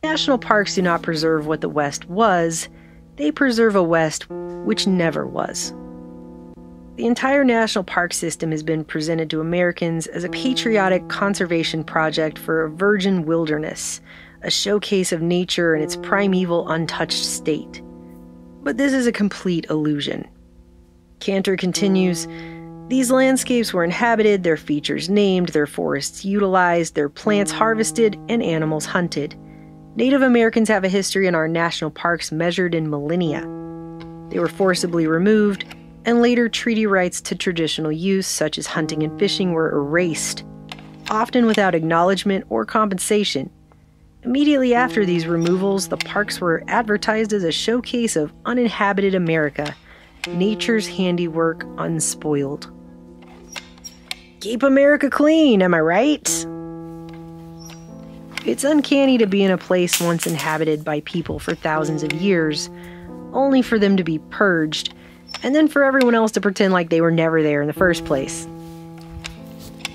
National parks do not preserve what the West was, they preserve a West which never was. The entire national park system has been presented to Americans as a patriotic conservation project for a virgin wilderness, a showcase of nature in its primeval, untouched state. But this is a complete illusion. Cantor continues, these landscapes were inhabited, their features named, their forests utilized, their plants harvested, and animals hunted. Native Americans have a history in our national parks measured in millennia. They were forcibly removed, and later treaty rights to traditional use, such as hunting and fishing, were erased, often without acknowledgement or compensation. Immediately after these removals, the parks were advertised as a showcase of uninhabited America, nature's handiwork unspoiled. Keep America clean, am I right? It's uncanny to be in a place once inhabited by people for thousands of years, only for them to be purged, and then for everyone else to pretend like they were never there in the first place.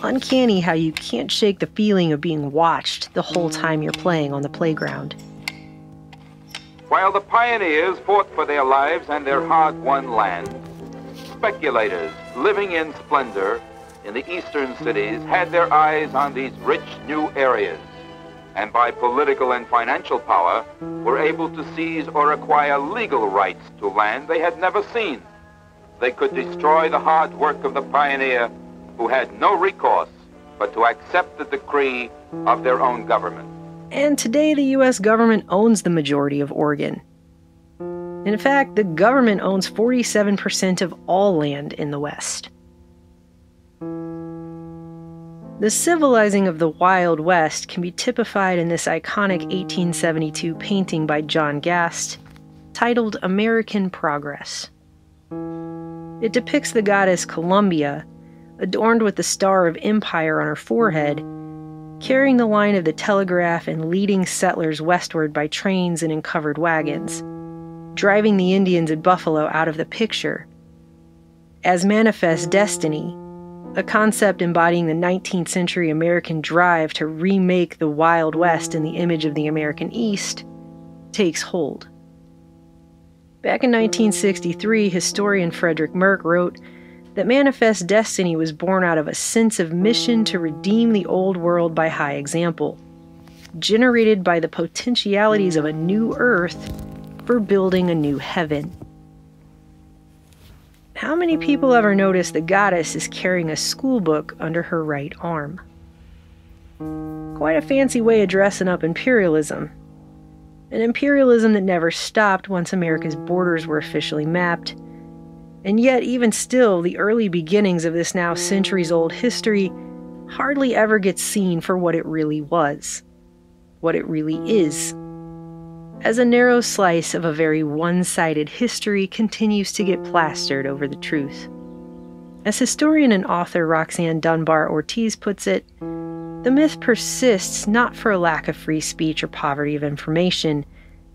Uncanny how you can't shake the feeling of being watched the whole time you're playing on the playground. While the pioneers fought for their lives and their hard-won land, speculators living in splendor in the eastern cities had their eyes on these rich new areas, and by political and financial power were able to seize or acquire legal rights to land they had never seen. They could destroy the hard work of the pioneer who had no recourse but to accept the decree of their own government. And today the U.S. government owns the majority of Oregon. In fact, the government owns 47% of all land in the West. The civilizing of the Wild West can be typified in this iconic 1872 painting by John Gast, titled American Progress. It depicts the goddess Columbia, adorned with the Star of Empire on her forehead, carrying the line of the telegraph and leading settlers westward by trains and in covered wagons, driving the Indians at Buffalo out of the picture. As manifest destiny, a concept embodying the 19th century American drive to remake the Wild West in the image of the American East, takes hold. Back in 1963, historian Frederick Merck wrote that Manifest Destiny was born out of a sense of mission to redeem the old world by high example, generated by the potentialities of a new earth for building a new heaven. How many people ever notice the goddess is carrying a school book under her right arm? Quite a fancy way of dressing up imperialism. An imperialism that never stopped once America's borders were officially mapped. And yet, even still, the early beginnings of this now centuries-old history hardly ever gets seen for what it really was, what it really is, as a narrow slice of a very one-sided history continues to get plastered over the truth. As historian and author Roxanne Dunbar Ortiz puts it, the myth persists not for a lack of free speech or poverty of information,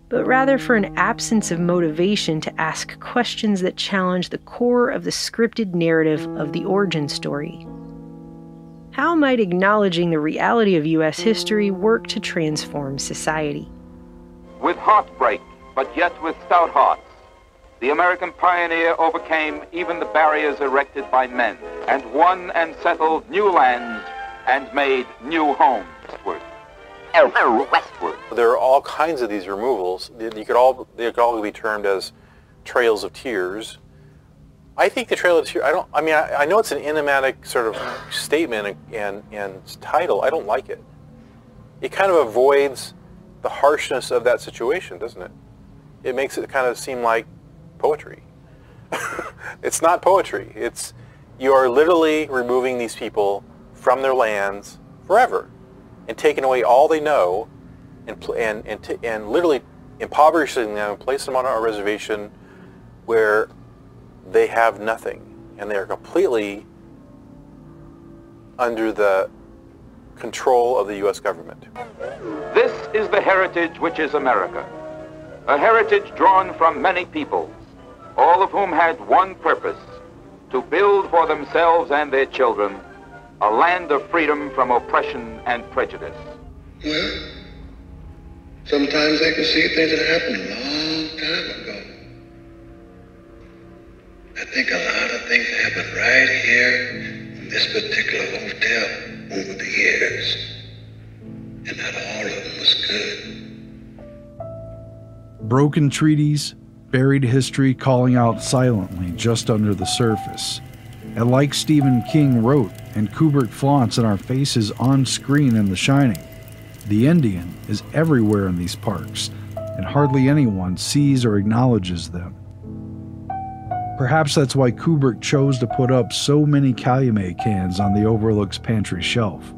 but rather for an absence of motivation to ask questions that challenge the core of the scripted narrative of the origin story. How might acknowledging the reality of U.S. history work to transform society? With heartbreak, but yet with stout hearts, the American pioneer overcame even the barriers erected by men, and won and settled new lands and made new homes westward. There are all kinds of these removals. They could all be termed as trails of tears. I think the Trail of Tears, I know it's an enigmatic sort of statement and title. I don't like it. It kind of avoids the harshness of that situation, doesn't it? It makes it kind of seem like poetry. It's not poetry. You are literally removing these people from their lands forever and taking away all they know and literally impoverishing them and placing them on a reservation where they have nothing and they are completely under the control of the U.S. government. This is the heritage which is America, a heritage drawn from many peoples, all of whom had one purpose, to build for themselves and their children a land of freedom from oppression and prejudice. Well, Sometimes they can see things that happened a long time ago. I think a lot of things happened right here in this particular hotel over the years. And not all of them was good. Broken treaties, buried history calling out silently just under the surface. And like Stephen King wrote and Kubrick flaunts in our faces on screen in The Shining, the Indian is everywhere in these parks, and hardly anyone sees or acknowledges them. Perhaps that's why Kubrick chose to put up so many Calumet cans on the Overlook's pantry shelf.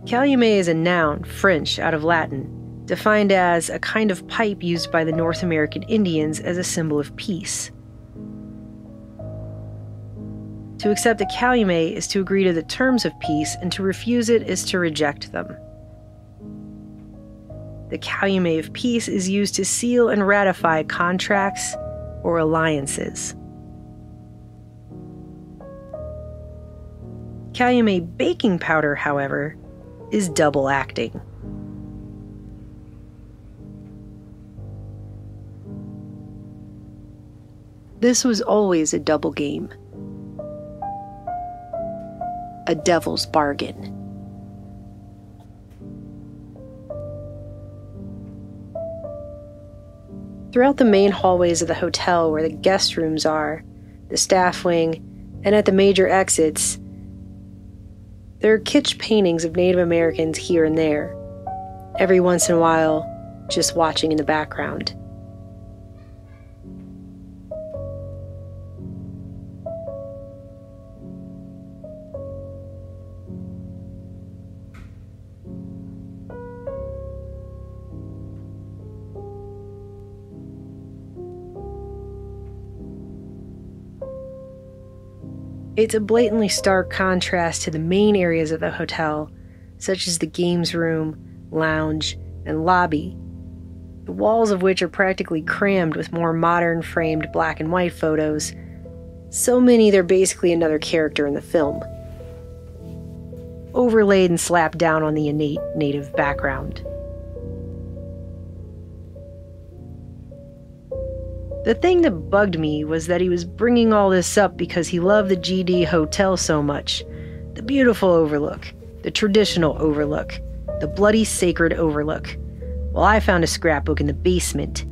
Calumet is a noun, French, out of Latin, defined as a kind of pipe used by the North American Indians as a symbol of peace. To accept a calumet is to agree to the terms of peace, and to refuse it is to reject them. The calumet of peace is used to seal and ratify contracts or alliances. Calumet baking powder, however, is double acting. This was always a double game. A devil's bargain. Throughout the main hallways of the hotel where the guest rooms are, the staff wing, and at the major exits, there are kitsch paintings of Native Americans here and there, every once in a while just watching in the background. It's a blatantly stark contrast to the main areas of the hotel, such as the games room, lounge, and lobby, the walls of which are practically crammed with more modern framed black and white photos, so many they're basically another character in the film, overlaid and slapped down on the innate native background. The thing that bugged me was that he was bringing all this up because he loved the GD Hotel so much. The beautiful Overlook, the traditional Overlook, the bloody sacred Overlook. Well, I found a scrapbook in the basement.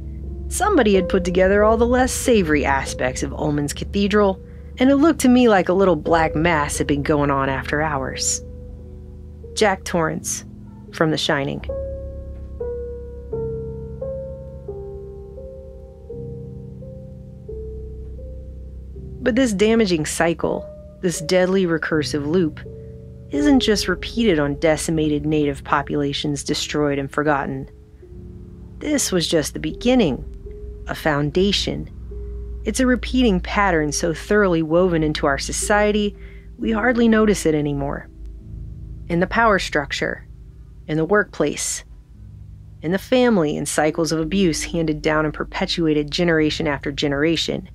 Somebody had put together all the less savory aspects of Ullman's Cathedral, and it looked to me like a little black mass had been going on after hours. Jack Torrance, from The Shining. But this damaging cycle, this deadly recursive loop, isn't just repeated on decimated native populations destroyed and forgotten. This was just the beginning, a foundation. It's a repeating pattern so thoroughly woven into our society, we hardly notice it anymore. In the power structure, in the workplace, in the family, and cycles of abuse handed down and perpetuated generation after generation.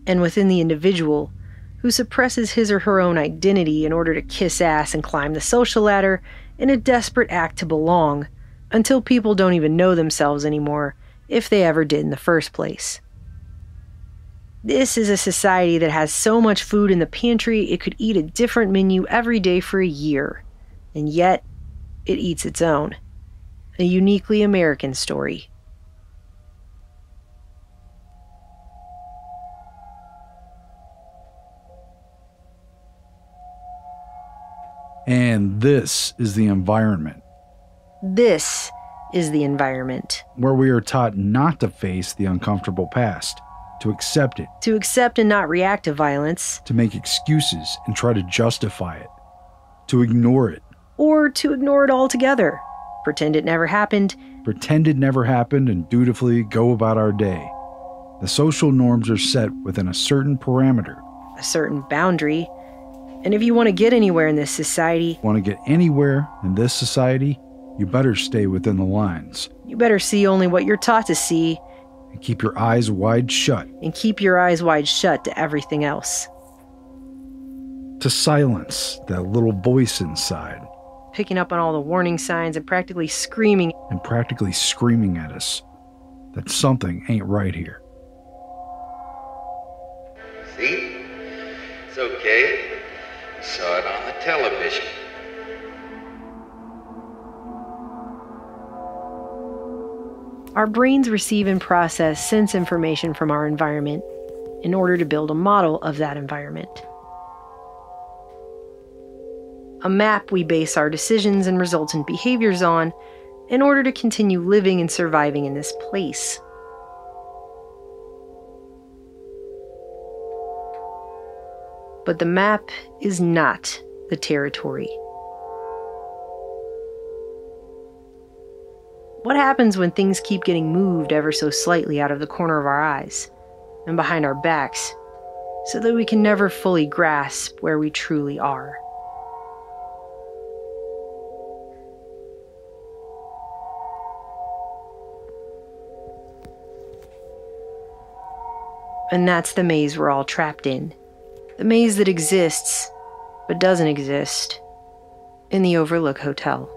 And within the individual, who suppresses his or her own identity in order to kiss ass and climb the social ladder in a desperate act to belong, until people don't even know themselves anymore, if they ever did in the first place. This is a society that has so much food in the pantry it could eat a different menu every day for a year, and yet it eats its own. A uniquely American story. And this is the environment. This is the environment. Where we are taught not to face the uncomfortable past, to accept it. To accept and not react to violence. To make excuses and try to justify it. To ignore it. Or to ignore it altogether. Pretend it never happened. Pretend it never happened and dutifully go about our day. The social norms are set within a certain parameter. A certain boundary. And if you want to get anywhere in this society, you better stay within the lines. You better see only what you're taught to see. And keep your eyes wide shut. And keep your eyes wide shut to everything else. To silence that little voice inside. picking up on all the warning signs and practically screaming at us that something ain't right here. See? It's okay. We saw it on the television. Our brains receive and process sense information from our environment in order to build a model of that environment. A map we base our decisions and resultant behaviors on in order to continue living and surviving in this place. But the map is not the territory. What happens when things keep getting moved ever so slightly out of the corner of our eyes and behind our backs so that we can never fully grasp where we truly are? And that's the maze we're all trapped in. The maze that exists, but doesn't exist, in the Overlook Hotel.